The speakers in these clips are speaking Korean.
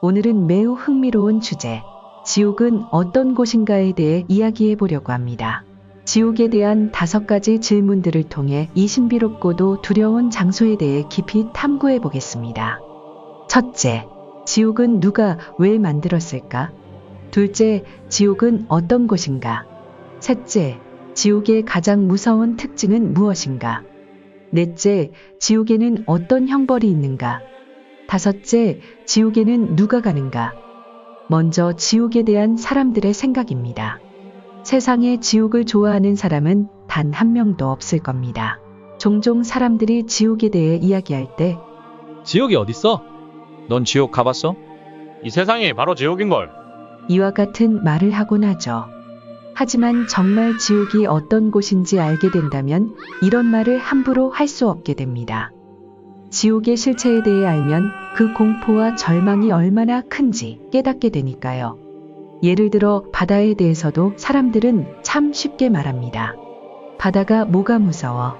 오늘은 매우 흥미로운 주제, 지옥은 어떤 곳인가에 대해 이야기해 보려고 합니다. 지옥에 대한 5가지 질문들을 통해 이 신비롭고도 두려운 장소에 대해 깊이 탐구해 보겠습니다. 첫째, 지옥은 누가 왜 만들었을까? 둘째, 지옥은 어떤 곳인가? 셋째, 지옥의 가장 무서운 특징은 무엇인가? 넷째, 지옥에는 어떤 형벌이 있는가? 다섯째, 지옥에는 누가 가는가? 먼저 지옥에 대한 사람들의 생각입니다. 세상에 지옥을 좋아하는 사람은 단 한 명도 없을 겁니다. 종종 사람들이 지옥에 대해 이야기할 때 지옥이 어딨어? 넌 지옥 가봤어? 이 세상이 바로 지옥인걸. 이와 같은 말을 하곤 하죠. 하지만 정말 지옥이 어떤 곳인지 알게 된다면 이런 말을 함부로 할 수 없게 됩니다. 지옥의 실체에 대해 알면 그 공포와 절망이 얼마나 큰지 깨닫게 되니까요. 예를 들어 바다에 대해서도 사람들은 참 쉽게 말합니다. 바다가 뭐가 무서워?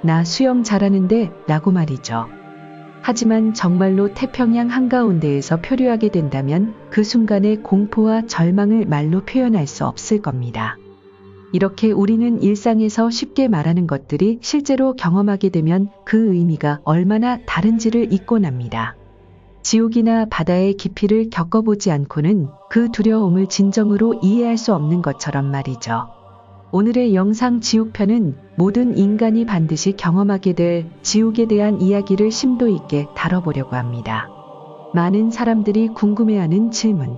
나 수영 잘하는데 라고 말이죠. 하지만 정말로 태평양 한가운데에서 표류하게 된다면 그 순간의 공포와 절망을 말로 표현할 수 없을 겁니다. 이렇게 우리는 일상에서 쉽게 말하는 것들이 실제로 경험하게 되면 그 의미가 얼마나 다른지를 잊곤 합니다. 지옥이나 바다의 깊이를 겪어보지 않고는 그 두려움을 진정으로 이해할 수 없는 것처럼 말이죠. 오늘의 영상 지옥편은 모든 인간이 반드시 경험하게 될 지옥에 대한 이야기를 심도 있게 다뤄보려고 합니다. 많은 사람들이 궁금해하는 질문.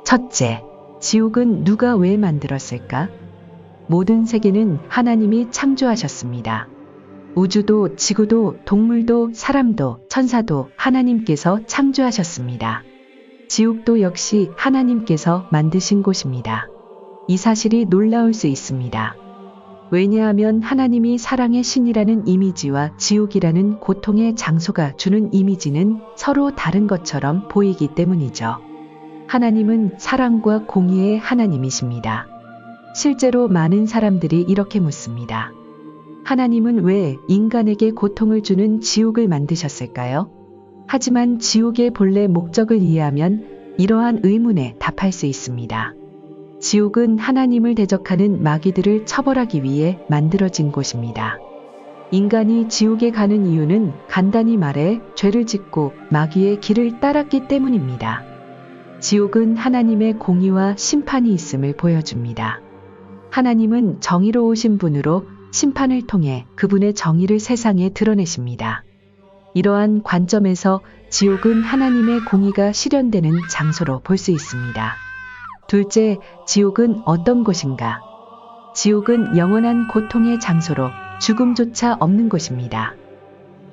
첫째, 지옥은 누가 왜 만들었을까? 모든 세계는 하나님이 창조하셨습니다. 우주도 지구도 동물도 사람도 천사도 하나님께서 창조하셨습니다. 지옥도 역시 하나님께서 만드신 곳입니다. 이 사실이 놀라울 수 있습니다. 왜냐하면 하나님이 사랑의 신이라는 이미지와 지옥이라는 고통의 장소가 주는 이미지는 서로 다른 것처럼 보이기 때문이죠. 하나님은 사랑과 공의의 하나님이십니다. 실제로 많은 사람들이 이렇게 묻습니다. 하나님은 왜 인간에게 고통을 주는 지옥을 만드셨을까요? 하지만 지옥의 본래 목적을 이해하면 이러한 의문에 답할 수 있습니다. 지옥은 하나님을 대적하는 마귀들을 처벌하기 위해 만들어진 곳입니다. 인간이 지옥에 가는 이유는 간단히 말해 죄를 짓고 마귀의 길을 따랐기 때문입니다. 지옥은 하나님의 공의와 심판이 있음을 보여줍니다. 하나님은 정의로우신 분으로 심판을 통해 그분의 정의를 세상에 드러내십니다. 이러한 관점에서 지옥은 하나님의 공의가 실현되는 장소로 볼 수 있습니다. 둘째, 지옥은 어떤 곳인가? 지옥은 영원한 고통의 장소로 죽음조차 없는 곳입니다.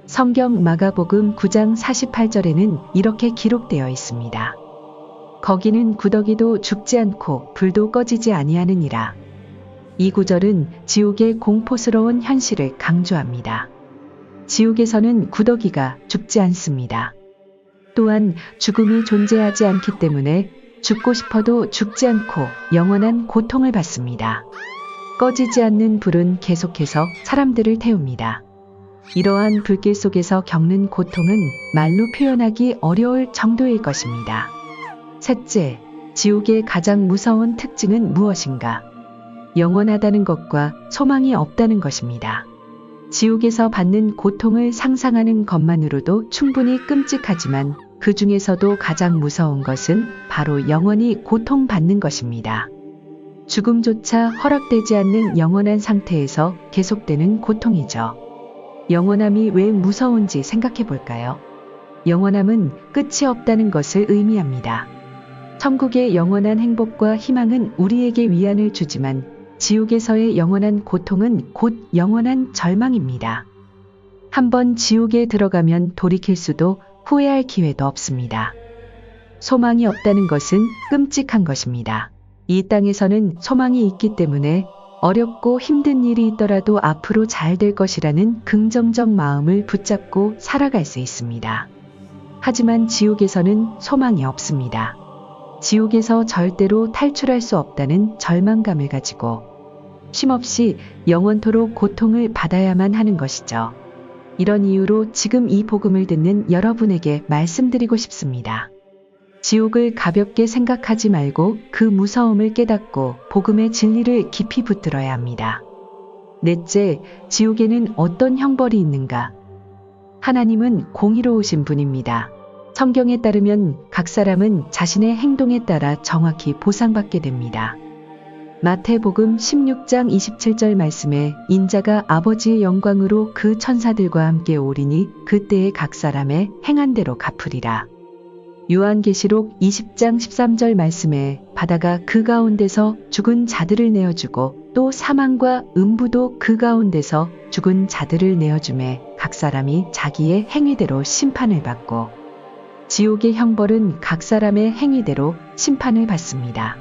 성경 마가복음 9장 48절에는 이렇게 기록되어 있습니다. 거기는 구더기도 죽지 않고 불도 꺼지지 아니하느니라. 이 구절은 지옥의 공포스러운 현실을 강조합니다. 지옥에서는 구더기가 죽지 않습니다. 또한 죽음이 존재하지 않기 때문에 죽고 싶어도 죽지 않고 영원한 고통을 받습니다. 꺼지지 않는 불은 계속해서 사람들을 태웁니다. 이러한 불길 속에서 겪는 고통은 말로 표현하기 어려울 정도일 것입니다. 셋째, 지옥의 가장 무서운 특징은 무엇인가? 영원하다는 것과 소망이 없다는 것입니다. 지옥에서 받는 고통을 상상하는 것만으로도 충분히 끔찍하지만 그 중에서도 가장 무서운 것은 바로 영원히 고통받는 것입니다. 죽음조차 허락되지 않는 영원한 상태에서 계속되는 고통이죠. 영원함이 왜 무서운지 생각해 볼까요? 영원함은 끝이 없다는 것을 의미합니다. 천국의 영원한 행복과 희망은 우리에게 위안을 주지만 지옥에서의 영원한 고통은 곧 영원한 절망입니다. 한번 지옥에 들어가면 돌이킬 수도 후회할 기회도 없습니다. 소망이 없다는 것은 끔찍한 것입니다. 이 땅에서는 소망이 있기 때문에 어렵고 힘든 일이 있더라도 앞으로 잘 될 것이라는 긍정적 마음을 붙잡고 살아갈 수 있습니다. 하지만 지옥에서는 소망이 없습니다. 지옥에서 절대로 탈출할 수 없다는 절망감을 가지고 쉼없이 영원토록 고통을 받아야만 하는 것이죠. 이런 이유로 지금 이 복음을 듣는 여러분에게 말씀드리고 싶습니다. 지옥을 가볍게 생각하지 말고 그 무서움을 깨닫고 복음의 진리를 깊이 붙들어야 합니다. 넷째, 지옥에는 어떤 형벌이 있는가? 하나님은 공의로우신 분입니다. 성경에 따르면 각 사람은 자신의 행동에 따라 정확히 보상받게 됩니다. 마태복음 16장 27절 말씀에 인자가 아버지의 영광으로 그 천사들과 함께 오리니 그때에 각 사람의 행한 대로 갚으리라. 요한계시록 20장 13절 말씀에 바다가 그 가운데서 죽은 자들을 내어주고 또 사망과 음부도 그 가운데서 죽은 자들을 내어주매 각 사람이 자기의 행위대로 심판을 받고 지옥의 형벌은 각 사람의 행위대로 심판을 받습니다.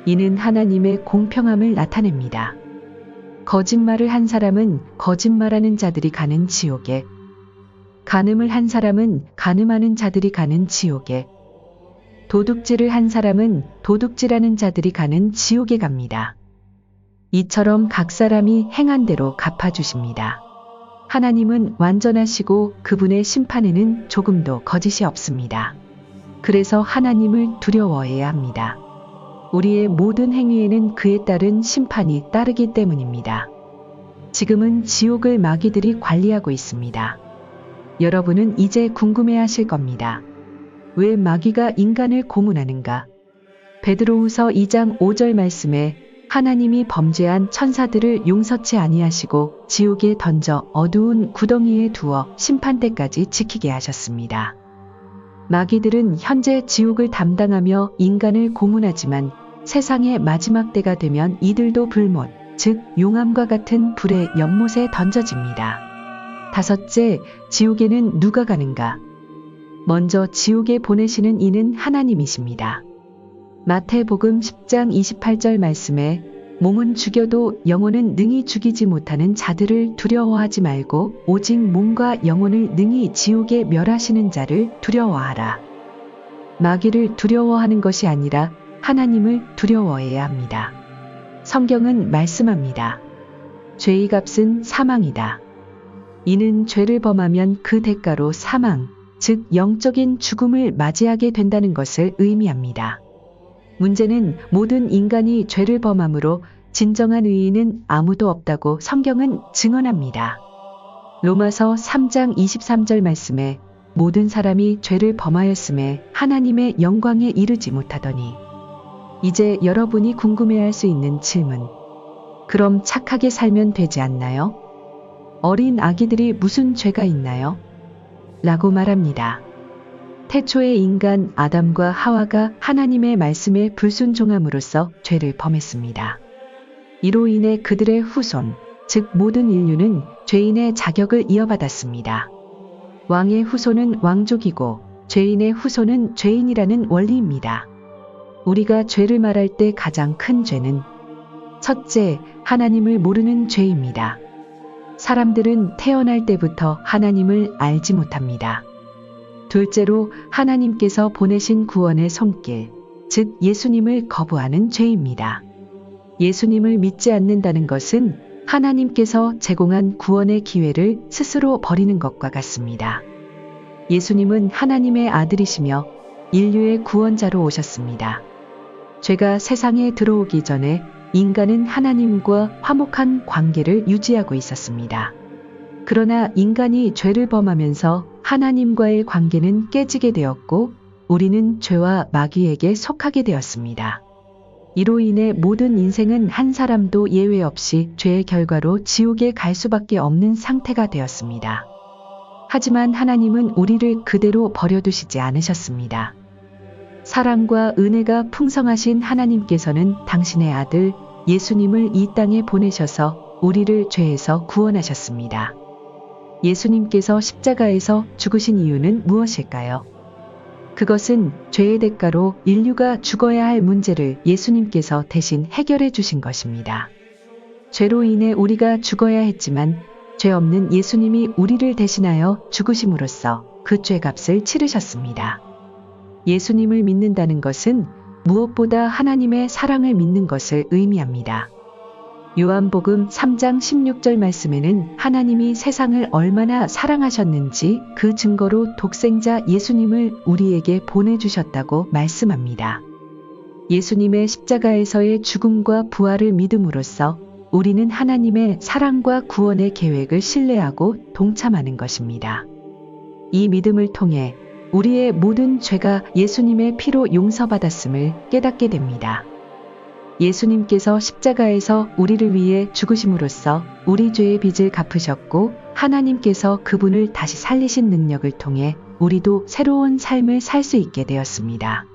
이는 하나님의 공평함을 나타냅니다. 거짓말을 한 사람은 거짓말하는 자들이 가는 지옥에, 간음을 한 사람은 간음하는 자들이 가는 지옥에, 도둑질을 한 사람은 도둑질하는 자들이 가는 지옥에 갑니다. 이처럼 각 사람이 행한 대로 갚아주십니다. 하나님은 완전하시고 그분의 심판에는 조금도 거짓이 없습니다. 그래서 하나님을 두려워해야 합니다. 우리의 모든 행위에는 그에 따른 심판이 따르기 때문입니다. 지금은 지옥을 마귀들이 관리하고 있습니다. 여러분은 이제 궁금해하실 겁니다. 왜 마귀가 인간을 고문하는가? 베드로후서 2장 5절 말씀에 하나님이 범죄한 천사들을 용서치 아니하시고 지옥에 던져 어두운 구덩이에 두어 심판때까지 지키게 하셨습니다. 마귀들은 현재 지옥을 담당하며 인간을 고문하지만 세상의 마지막 때가 되면 이들도 불못, 즉 용암과 같은 불의 연못에 던져집니다. 다섯째, 지옥에는 누가 가는가? 먼저 지옥에 보내시는 이는 하나님이십니다. 마태복음 10장 28절 말씀에 몸은 죽여도 영혼은 능히 죽이지 못하는 자들을 두려워하지 말고 오직 몸과 영혼을 능히 지옥에 멸하시는 자를 두려워하라. 마귀를 두려워하는 것이 아니라 하나님을 두려워해야 합니다. 성경은 말씀합니다. 죄의 값은 사망이다. 이는 죄를 범하면 그 대가로 사망, 즉 영적인 죽음을 맞이하게 된다는 것을 의미합니다. 문제는 모든 인간이 죄를 범함으로 진정한 의인은 아무도 없다고 성경은 증언합니다. 로마서 3장 23절 말씀에 모든 사람이 죄를 범하였음에 하나님의 영광에 이르지 못하더니. 이제 여러분이 궁금해할 수 있는 질문. 그럼 착하게 살면 되지 않나요? 어린 아기들이 무슨 죄가 있나요? 라고 말합니다. 태초의 인간 아담과 하와가 하나님의 말씀에 불순종함으로써 죄를 범했습니다. 이로 인해 그들의 후손, 즉 모든 인류는 죄인의 자격을 이어받았습니다. 왕의 후손은 왕족이고 죄인의 후손은 죄인이라는 원리입니다. 우리가 죄를 말할 때 가장 큰 죄는 첫째, 하나님을 모르는 죄입니다. 사람들은 태어날 때부터 하나님을 알지 못합니다. 둘째로 하나님께서 보내신 구원의 손길, 즉 예수님을 거부하는 죄입니다. 예수님을 믿지 않는다는 것은 하나님께서 제공한 구원의 기회를 스스로 버리는 것과 같습니다. 예수님은 하나님의 아들이시며 인류의 구원자로 오셨습니다. 죄가 세상에 들어오기 전에 인간은 하나님과 화목한 관계를 유지하고 있었습니다. 그러나 인간이 죄를 범하면서 하나님과의 관계는 깨지게 되었고 우리는 죄와 마귀에게 속하게 되었습니다. 이로 인해 모든 인생은 한 사람도 예외 없이 죄의 결과로 지옥에 갈 수밖에 없는 상태가 되었습니다. 하지만 하나님은 우리를 그대로 버려두시지 않으셨습니다. 사랑과 은혜가 풍성하신 하나님께서는 당신의 아들 예수님을 이 땅에 보내셔서 우리를 죄에서 구원하셨습니다. 예수님께서 십자가에서 죽으신 이유는 무엇일까요? 그것은 죄의 대가로 인류가 죽어야 할 문제를 예수님께서 대신 해결해 주신 것입니다. 죄로 인해 우리가 죽어야 했지만 죄 없는 예수님이 우리를 대신하여 죽으심으로써 그 죄값을 치르셨습니다. 예수님을 믿는다는 것은 무엇보다 하나님의 사랑을 믿는 것을 의미합니다. 요한복음 3장 16절 말씀에는 하나님이 세상을 얼마나 사랑하셨는지 그 증거로 독생자 예수님을 우리에게 보내주셨다고 말씀합니다. 예수님의 십자가에서의 죽음과 부활을 믿음으로써 우리는 하나님의 사랑과 구원의 계획을 신뢰하고 동참하는 것입니다. 이 믿음을 통해 우리의 모든 죄가 예수님의 피로 용서받았음을 깨닫게 됩니다. 예수님께서 십자가에서 우리를 위해 죽으심으로써 우리 죄의 빚을 갚으셨고 하나님께서 그분을 다시 살리신 능력을 통해 우리도 새로운 삶을 살 수 있게 되었습니다.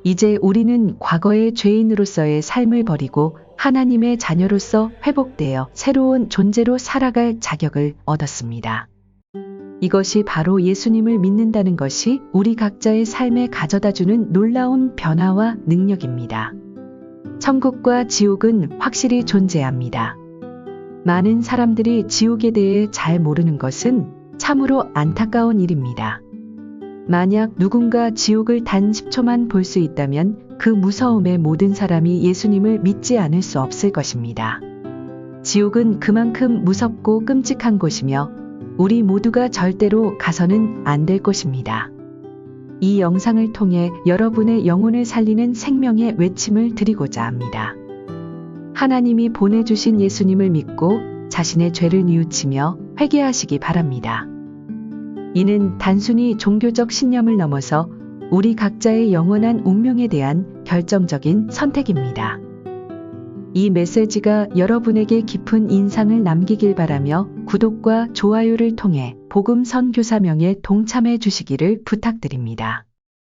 이제 우리는 과거의 죄인으로서의 삶을 버리고 하나님의 자녀로서 회복되어 새로운 존재로 살아갈 자격을 얻었습니다. 이것이 바로 예수님을 믿는다는 것이 우리 각자의 삶에 가져다주는 놀라운 변화와 능력입니다. 천국과 지옥은 확실히 존재합니다. 많은 사람들이 지옥에 대해 잘 모르는 것은 참으로 안타까운 일입니다. 만약 누군가 지옥을 단 10초만 볼 수 있다면 그 무서움에 모든 사람이 예수님을 믿지 않을 수 없을 것입니다. 지옥은 그만큼 무섭고 끔찍한 곳이며 우리 모두가 절대로 가서는 안 될 곳입니다. 이 영상을 통해 여러분의 영혼을 살리는 생명의 외침을 드리고자 합니다. 하나님이 보내주신 예수님을 믿고 자신의 죄를 뉘우치며 회개하시기 바랍니다. 이는 단순히 종교적 신념을 넘어서 우리 각자의 영원한 운명에 대한 결정적인 선택입니다. 이 메시지가 여러분에게 깊은 인상을 남기길 바라며 구독과 좋아요를 통해 복음 선교사명에 동참해 주시기를 부탁드립니다.